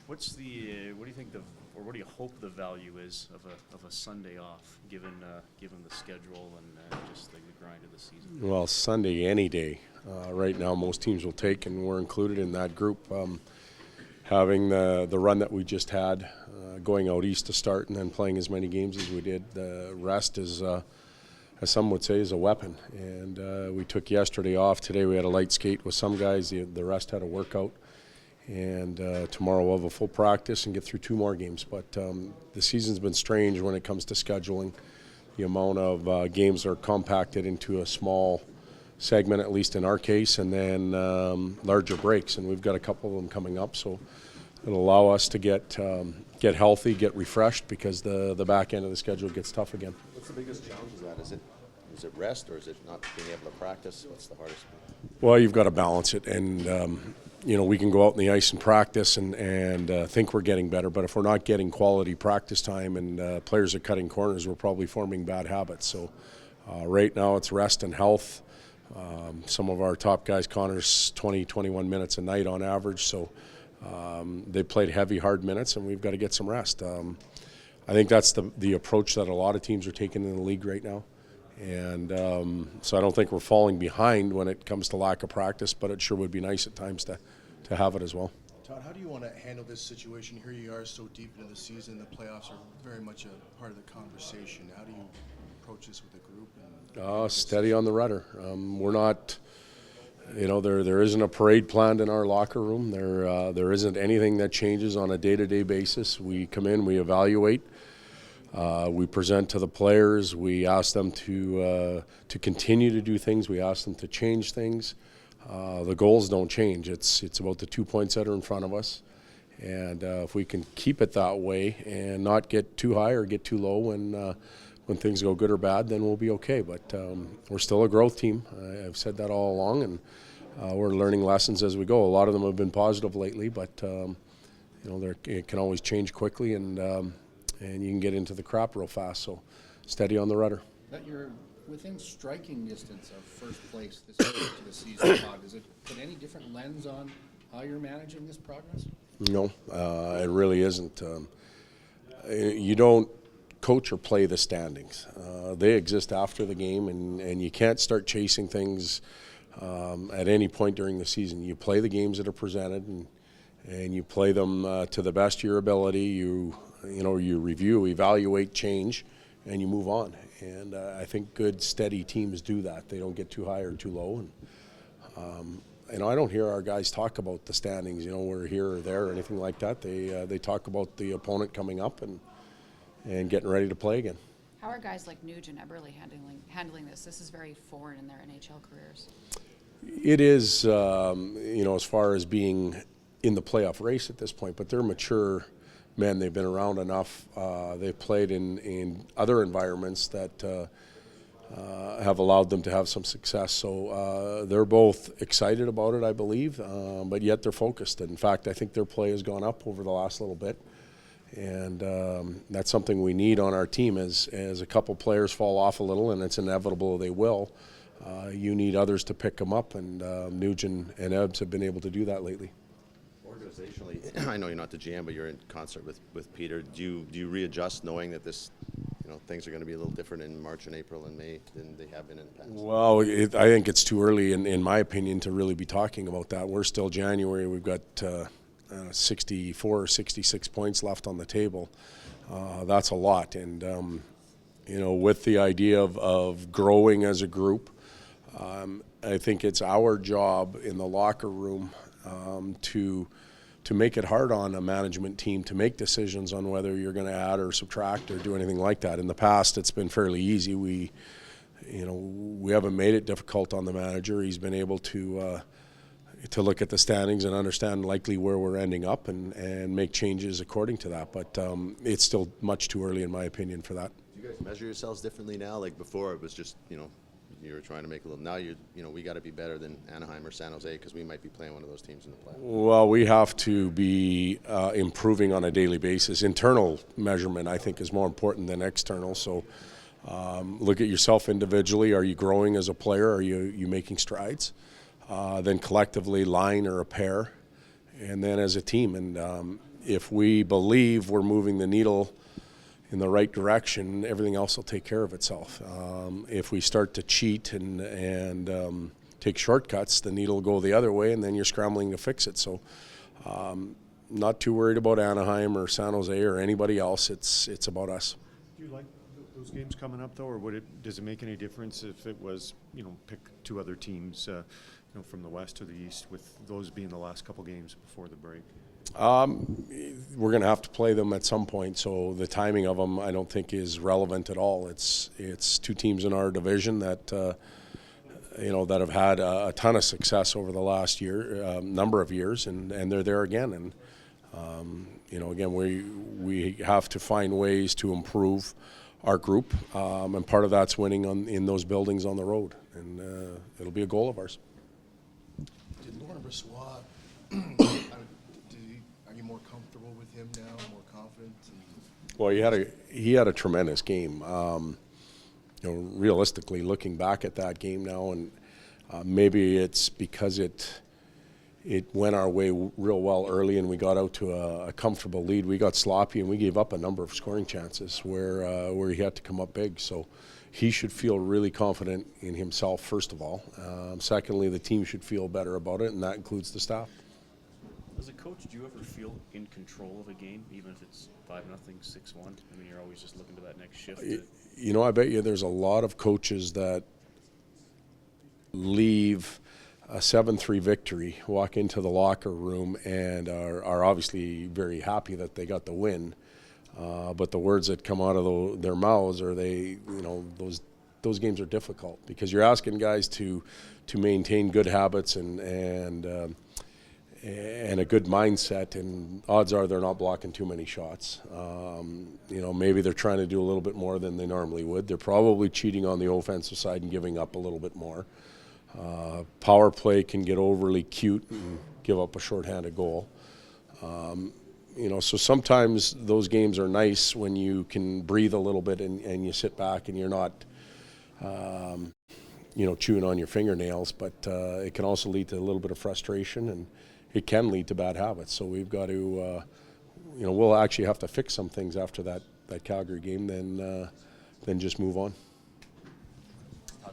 What do you think or what do you hope the value is of a Sunday off, given the schedule and just the grind of the season? Well, Sunday any day. Right now, most teams will take, and we're included in that group. Having the run that we just had, going out east to start, and then playing as many games as we did, the rest is, as some would say, is a weapon. And we took yesterday off. Today we had a light skate with some guys. The rest had a workout. And tomorrow we'll have a full practice and get through 2 more games. But the season's been strange when it comes to scheduling. The amount of games are compacted into a small segment, at least in our case, and then larger breaks. And we've got a couple of them coming up, so it'll allow us to get healthy, get refreshed, because the back end of the schedule gets tough again. What's the biggest challenge of that? Is it rest, or is it not being able to practice? What's the hardest part? Well, you've got to balance it, and we can go out on the ice and practice and think we're getting better, but if we're not getting quality practice time and players are cutting corners, we're probably forming bad habits. So right now it's rest and health. Some of our top guys, Connor's 20-21 minutes a night on average, so they played heavy, hard minutes, and we've got to get some rest. I think that's the approach that a lot of teams are taking in the league right now. And so I don't think we're falling behind when it comes to lack of practice, but it sure would be nice at times to have it as well. Todd, how do you want to handle this situation? Here you are so deep into the season. The playoffs are very much a part of the conversation. How do you approach this with the group? Steady on the rudder. We're not, there isn't a parade planned in our locker room. There isn't anything that changes on a day-to-day basis. We come in, we evaluate. We present to the players. We ask them to continue to do things. We ask them to change things. The goals don't change. It's about the 2 points that are in front of us, and if we can keep it that way and not get too high or get too low when things go good or bad, then we'll be okay. But we're still a growth team. I've said that all along, and we're learning lessons as we go. A lot of them have been positive lately, but it can always change quickly, and you can get into the crap real fast. So steady on the rudder. That you're within striking distance of first place this year to the season, Todd. Does it put any different lens on how you're managing this progress? No, it really isn't. You don't coach or play the standings. They exist after the game, and you can't start chasing things at any point during the season. You play the games that are presented, and you play them to the best of your ability. You review, evaluate, change, and you move on. And I think good, steady teams do that. They don't get too high or too low. And I don't hear our guys talk about the standings. We're here or there or anything like that. They talk about the opponent coming up and getting ready to play again. How are guys like Nuge and Eberle handling this? This is very foreign in their NHL careers. It is, as far as being in the playoff race at this point, but they're mature men. They've been around enough. They've played in other environments that have allowed them to have some success. So they're both excited about it, I believe, but yet they're focused. In fact, I think their play has gone up over the last little bit. And that's something we need on our team as a couple players fall off a little, and it's inevitable they will. You need others to pick them up, and Nugent and Ebbs have been able to do that lately. Organizationally, I know you're not the GM, but you're in concert with Peter. Do you readjust knowing that this, things are going to be a little different in March and April and May than they have been in the past? Well, I think it's too early, in my opinion, to really be talking about that. We're still January. We've got 64 or 66 points left on the table. That's a lot. And, with the idea of growing as a group, I think it's our job in the locker room to make it hard on a management team to make decisions on whether you're going to add or subtract or do anything like that. In the past, it's been fairly easy. We haven't made it difficult on the manager. He's been able to look at the standings and understand likely where we're ending up and make changes according to that. But it's still much too early, in my opinion, for that. Do you guys measure yourselves differently now? Like before, it was just, you were trying to make a little. Now we got to be better than Anaheim or San Jose because we might be playing one of those teams in the playoffs. Well, we have to be improving on a daily basis. Internal measurement, I think, is more important than external. So look at yourself individually. Are you growing as a player? Are you making strides? Then collectively, line or a pair, and then as a team. And if we believe we're moving the needle in the right direction, everything else will take care of itself. If we start to cheat and take shortcuts, the needle will go the other way, and then you're scrambling to fix it. So not too worried about Anaheim or San Jose or anybody else. It's about us. Do you like those games coming up, though, or does it make any difference if it was, pick two other teams, from the West to the East, with those being the last couple games before the break? We're going to have to play them at some point, so the timing of them I don't think is relevant at all. It's two teams in our division that that have had a ton of success over the last number of years, and they're there again. And again, we have to find ways to improve our group, and part of that's winning in those buildings on the road, and it'll be a goal of ours. Did Laurent Brossoit, are you more comfortable with him now, more confident? Well, he had a tremendous game. Realistically, looking back at that game now, and maybe it's because it went our way real well early, and we got out to a comfortable lead. We got sloppy, and we gave up a number of scoring chances where he had to come up big. So he should feel really confident in himself, first of all. Secondly, the team should feel better about it, and that includes the staff. As a coach, do you ever feel in control of a game, even if it's 5-0, 6-1? I mean, you're always just looking to that next shift. I bet you there's a lot of coaches that leave a 7-3 victory, walk into the locker room, and are obviously very happy that they got the win. But the words that come out of their mouths are those games are difficult because you're asking guys to maintain good habits and a good mindset, and odds are they're not blocking too many shots. Maybe they're trying to do a little bit more than they normally would. They're probably cheating on the offensive side and giving up a little bit more. Power play can get overly cute and give up a shorthanded goal. So sometimes those games are nice when you can breathe a little bit and you sit back and you're not chewing on your fingernails, but it can also lead to a little bit of frustration, and it can lead to bad habits. So we've got to, we'll actually have to fix some things after that Calgary game, then just move on.